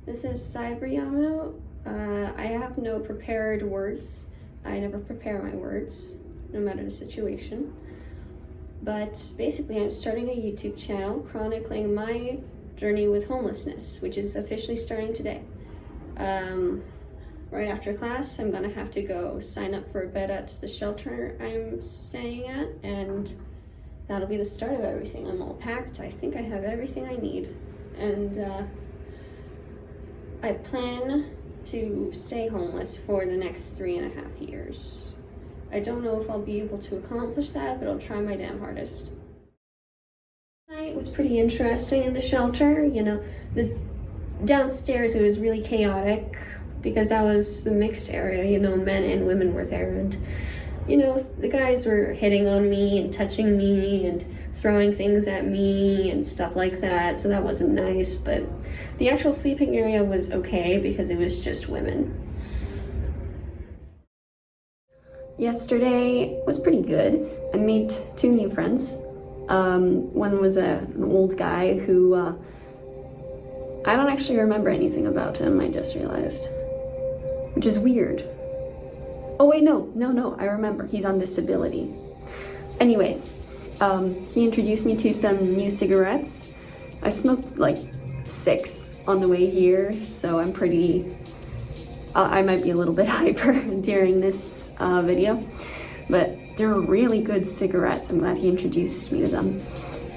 This is Cybriyamu. I have no prepared words. I never prepare my words, no matter the situation. But basically, I'm starting a YouTube channel chronicling my journey with homelessness, which is officially starting today. Right after class, I'm gonna have to go sign up for a bed at the shelter I'm staying at, and that'll be the start of everything. I'm all packed. I think I have everything I need. And I plan to stay homeless for the next 3.5 years. I don't know if I'll be able to accomplish that, but I'll try my damn hardest. It was pretty interesting in the shelter. You know, the downstairs it was really chaotic because that was the mixed area. You know, men and women were there, and you know, the guys were hitting on me and touching me and throwing things at me and stuff like that, so that wasn't nice. But the actual sleeping area was okay because it was just women. Yesterday was pretty good. I made 2 new friends. One was an old guy who I don't actually remember anything about him, I just realized, which is weird. Oh wait, no, I remember. He's on disability. Anyways, he introduced me to some new cigarettes. I smoked like 6 on the way here, so I'm pretty... I might be a little bit hyper during this video, but they're really good cigarettes. I'm glad he introduced me to them.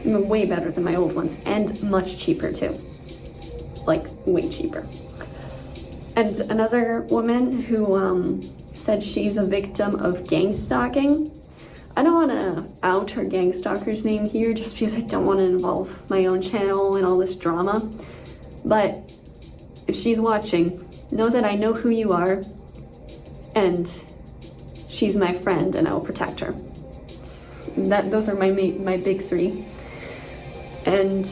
Way better than my old ones, and much cheaper too. Like, way cheaper. And another woman who said she's a victim of gang stalking. I don't want to out her gang stalker's name here just because I don't want to involve my own channel in all this drama. But if she's watching, know that I know who you are, and she's my friend, and I will protect her. Those are my big 3. And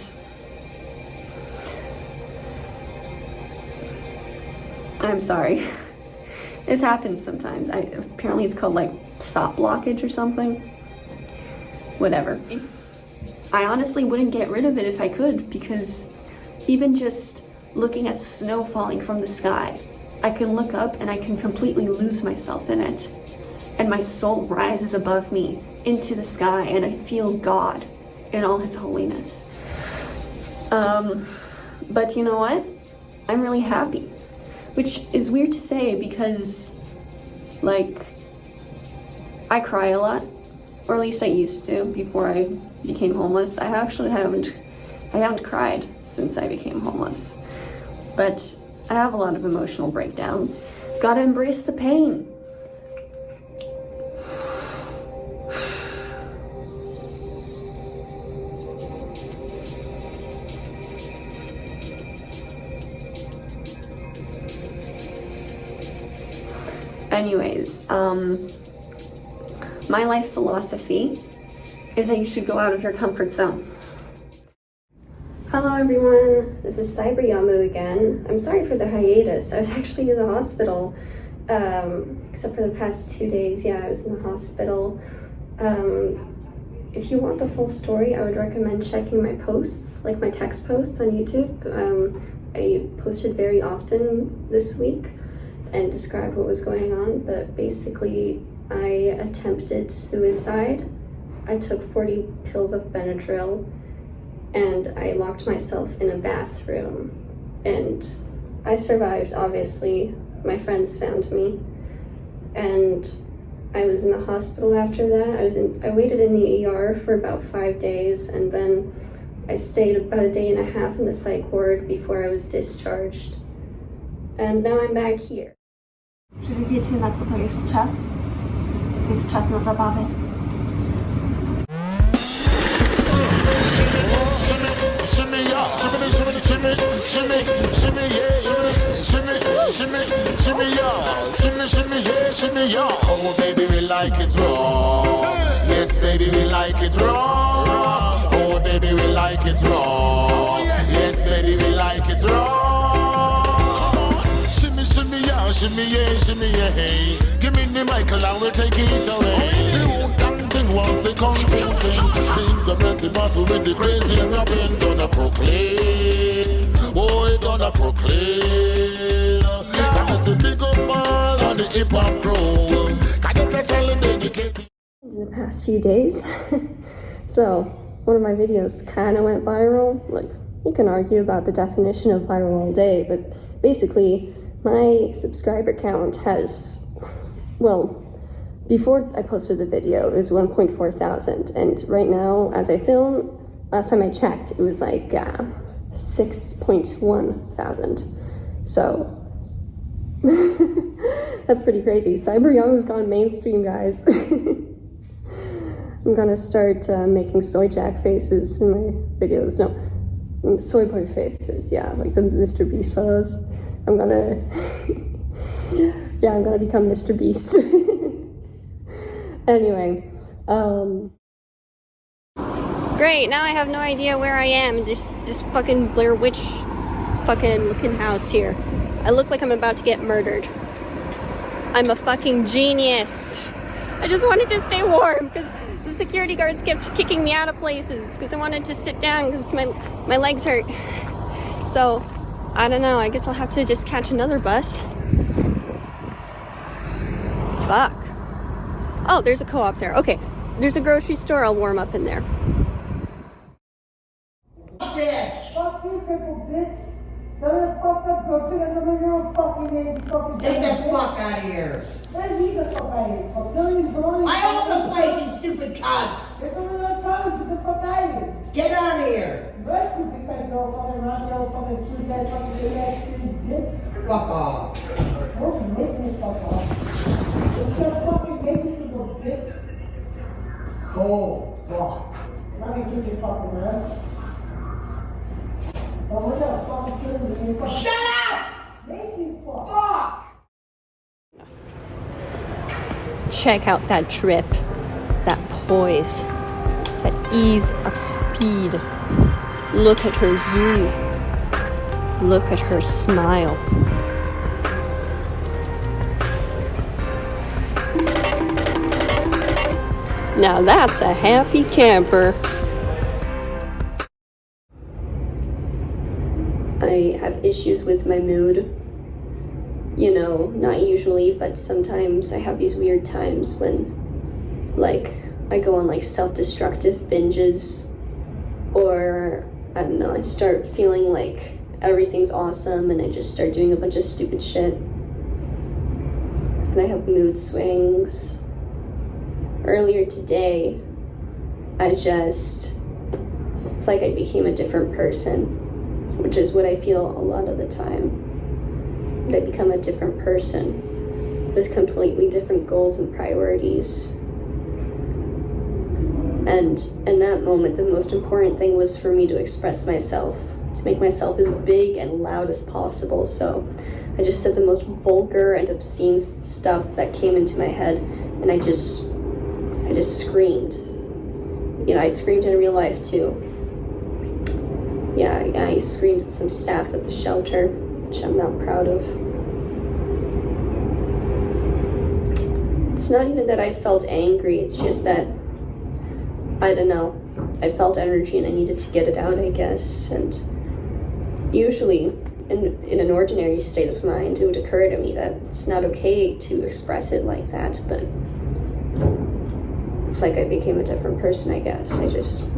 I'm sorry. This happens sometimes. Apparently it's called like thought blockage or something. Whatever. I honestly wouldn't get rid of it if I could, because even just looking at snow falling from the sky, I can look up and I can completely lose myself in it. And my soul rises above me into the sky, and I feel God in all his holiness. But you know what? I'm really happy. Which is weird to say because, like, I cry a lot, or at least I used to before I became homeless. I actually haven't cried since I became homeless. But I have a lot of emotional breakdowns. Gotta embrace the pain. Anyways, my life philosophy is that you should go out of your comfort zone. Hello everyone, this is Cybriyamu again. I'm sorry for the hiatus. I was actually in the hospital, except for the past 2 days. Yeah, I was in the hospital. If you want the full story, I would recommend checking my posts, like my text posts on YouTube. I posted very often this week and described what was going on, but basically I attempted suicide. I took 40 pills of Benadryl, and I locked myself in a bathroom, and I survived, obviously. My friends found me, and I was in the hospital after that. I waited in the ER for about 5 days, and then I stayed about 1.5 days in the psych ward before I was discharged. And now I'm back here. Czy wy wiecie, na co to jest czas? To jest czas na zabawę. Oh baby, we like it raw. Yes baby, we like it raw. Oh baby, we like it raw. Yes baby, we like it raw. Shimmy, shimmy, yeah, shimmy, yeah, hey. Give me the Michael and we'll take it away. The whole damn thing was the country thing. The implemented boss with the crazy rapping, gonna proclaim. Oh, it gonna gonna proclaim. That is a big up all on the hip hop crew. Can you bless all the dedicated? In the past few days, so one of my videos kind of went viral. Like, you can argue about the definition of viral all day, but basically my subscriber count has, well, before I posted the video it was 1.4 thousand, and right now as I film, last time I checked it was like 6.1 thousand. So that's pretty crazy. Cyber Young's gone mainstream, guys. I'm gonna start making soy jack faces in my videos. No, soy boy faces, yeah, like the Mr. Beast photos. I'm gonna, yeah, I'm gonna become Mr. Beast. Anyway, great, now I have no idea where I am. There's this fucking Blair Witch fucking looking house here. I look like I'm about to get murdered. I'm a fucking genius. I just wanted to stay warm because the security guards kept kicking me out of places because I wanted to sit down because my legs hurt. So, I don't know, I guess I'll have to just catch another bus. Fuck. Oh, there's a co-op there. Okay, there's a grocery store. I'll warm up in there. Bitch! Fuck you, people, bitch! Get the fuck out of here! I own the place, you stupid cunt! Get out of here! Fuck off! Oh, fuck! Shut up! Fuck! Check out that drip, that poise, that ease of speed. Look at her zoom. Look at her smile. Now that's a happy camper. I have issues with my mood. You know, not usually, but sometimes I have these weird times when, like, I go on like self-destructive binges, or I don't know, I start feeling like everything's awesome and I just start doing a bunch of stupid shit. And I have mood swings. Earlier today, it's like I became a different person, which is what I feel a lot of the time. That I become a different person with completely different goals and priorities. And in that moment, the most important thing was for me to express myself, to make myself as big and loud as possible. So I just said the most vulgar and obscene stuff that came into my head, and I just screamed. You know, I screamed in real life too. Yeah, I screamed at some staff at the shelter, which I'm not proud of. It's not even that I felt angry, it's just that, I don't know, I felt energy and I needed to get it out, I guess. And usually, in an ordinary state of mind, it would occur to me that it's not okay to express it like that, but it's like I became a different person, I guess. I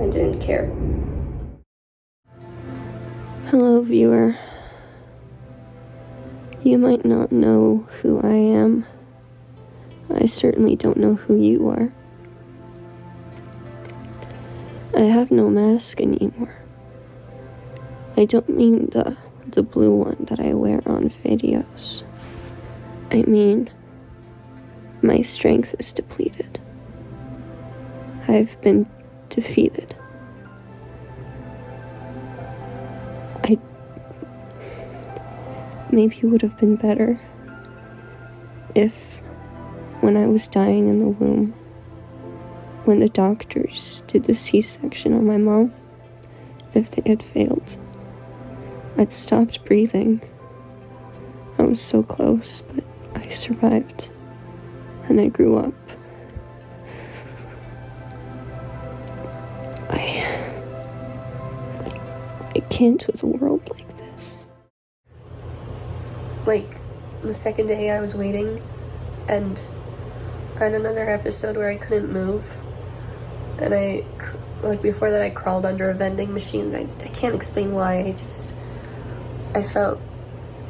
didn't care. Hello, viewer. You might not know who I am. I certainly don't know who you are. I have no mask anymore. I don't mean the blue one that I wear on videos. I mean, my strength is depleted. I've been defeated. Maybe it would have been better if, when I was dying in the womb, when the doctors did the C-section on my mom, if they had failed, I'd stopped breathing. I was so close, but I survived, and I grew up. I can't with a world like like, the second day I was waiting, and I had another episode where I couldn't move, and like, before that I crawled under a vending machine. I can't explain why, I felt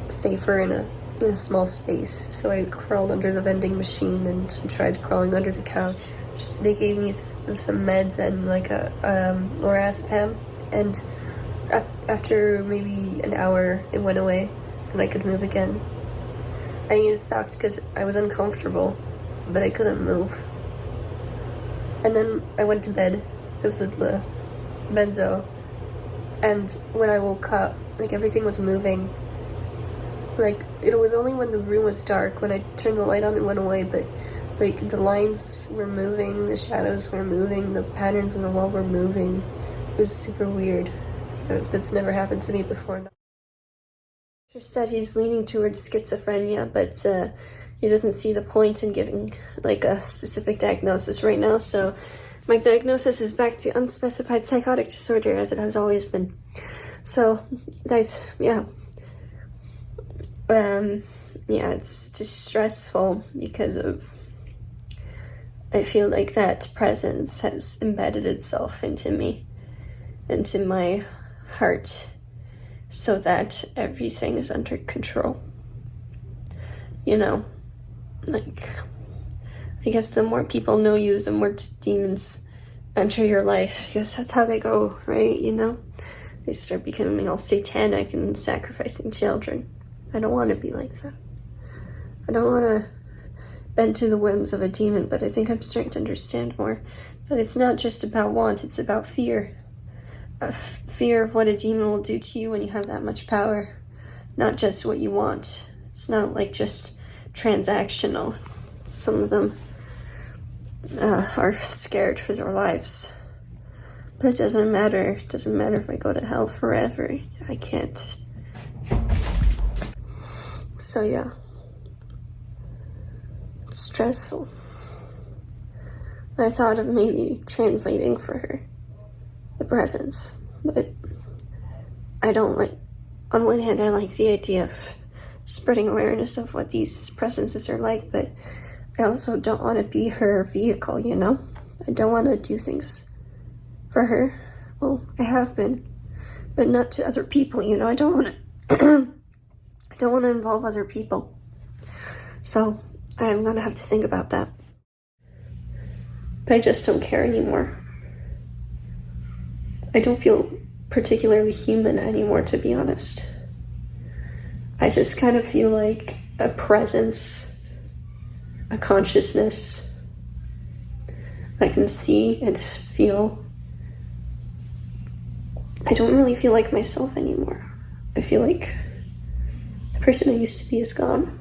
safer in a small space, so I crawled under the vending machine and tried crawling under the couch. They gave me some meds and like a lorazepam, and after maybe an hour it went away and I could move again. I mean, it sucked because I was uncomfortable, but I couldn't move. And then I went to bed because of the benzo, and when I woke up, like, everything was moving. Like, it was only when the room was dark, when I turned the light on, it went away, but like, the lines were moving, the shadows were moving, the patterns on the wall were moving. It was super weird. That's never happened to me before. Just said he's leaning towards schizophrenia, but he doesn't see the point in giving like a specific diagnosis right now, so my diagnosis is back to unspecified psychotic disorder, as it has always been. So that's, yeah, it's just stressful because of, I feel like that presence has embedded itself into me, into my heart, so that everything is under control. You know, like, I guess the more people know you, the more demons enter your life. I guess that's how they go, right? You know, they start becoming all satanic and sacrificing children. I don't want to be like that. I don't want to bend to the whims of a demon, but I think I'm starting to understand more that it's not just about want, it's about fear. A fear of what a demon will do to you when you have that much power, not just what you want. It's not like just transactional. Some of them are scared for their lives, but it doesn't matter. It doesn't matter if I go to hell forever. I can't. So yeah, it's stressful. I thought of maybe translating for her the presence, but I don't like, on one hand I like the idea of spreading awareness of what these presences are like, but I also don't want to be her vehicle, you know? I don't want to do things for her. Well, I have been, but not to other people, you know? I don't want to I don't want to involve other people. So I'm gonna have to think about that. But I just don't care anymore. I don't feel particularly human anymore, to be honest. I just kind of feel like a presence, a consciousness. I can see and feel. I don't really feel like myself anymore. I feel like the person I used to be is gone.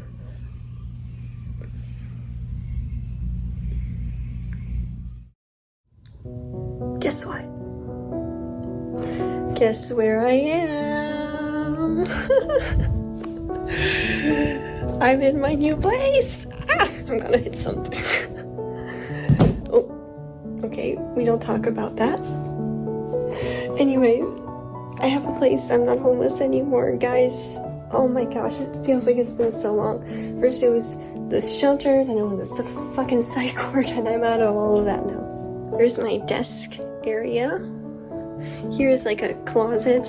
Guess what? Guess where I am? I'm in my new place. I'm gonna hit something. Oh, okay, we don't talk about that. Anyway, I have a place. I'm not homeless anymore, guys. Oh my gosh, it feels like it's been so long. First it was this shelter, then it was the fucking psych ward, and I'm out of all of that now. Here's my desk area. Here is like a closet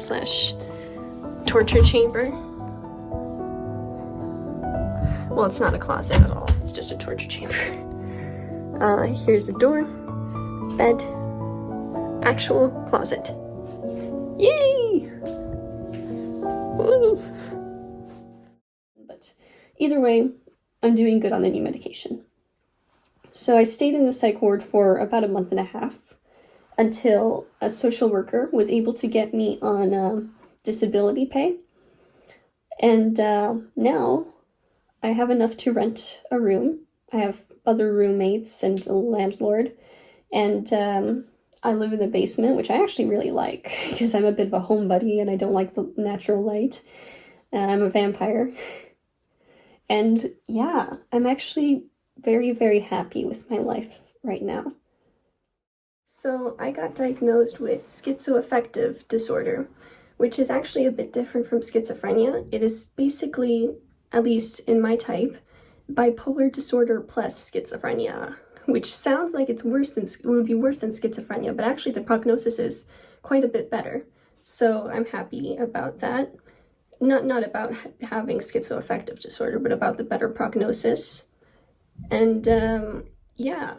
/ torture chamber. Well, it's not a closet at all. It's just a torture chamber. Here's the door, bed, actual closet. Yay! Woo! But either way, I'm doing good on the new medication. So I stayed in the psych ward for about a month and a half until a social worker was able to get me on disability pay. And now I have enough to rent a room. I have other roommates and a landlord, and I live in the basement, which I actually really like because I'm a bit of a homebody and I don't like the natural light. I'm a vampire. And yeah, I'm actually very, very happy with my life right now. So I got diagnosed with schizoaffective disorder, which is actually a bit different from schizophrenia. It is basically at least in my type, bipolar disorder plus schizophrenia, which sounds like it would be worse than schizophrenia, but actually the prognosis is quite a bit better. So I'm happy about that. Not about having schizoaffective disorder, but about the better prognosis. And yeah,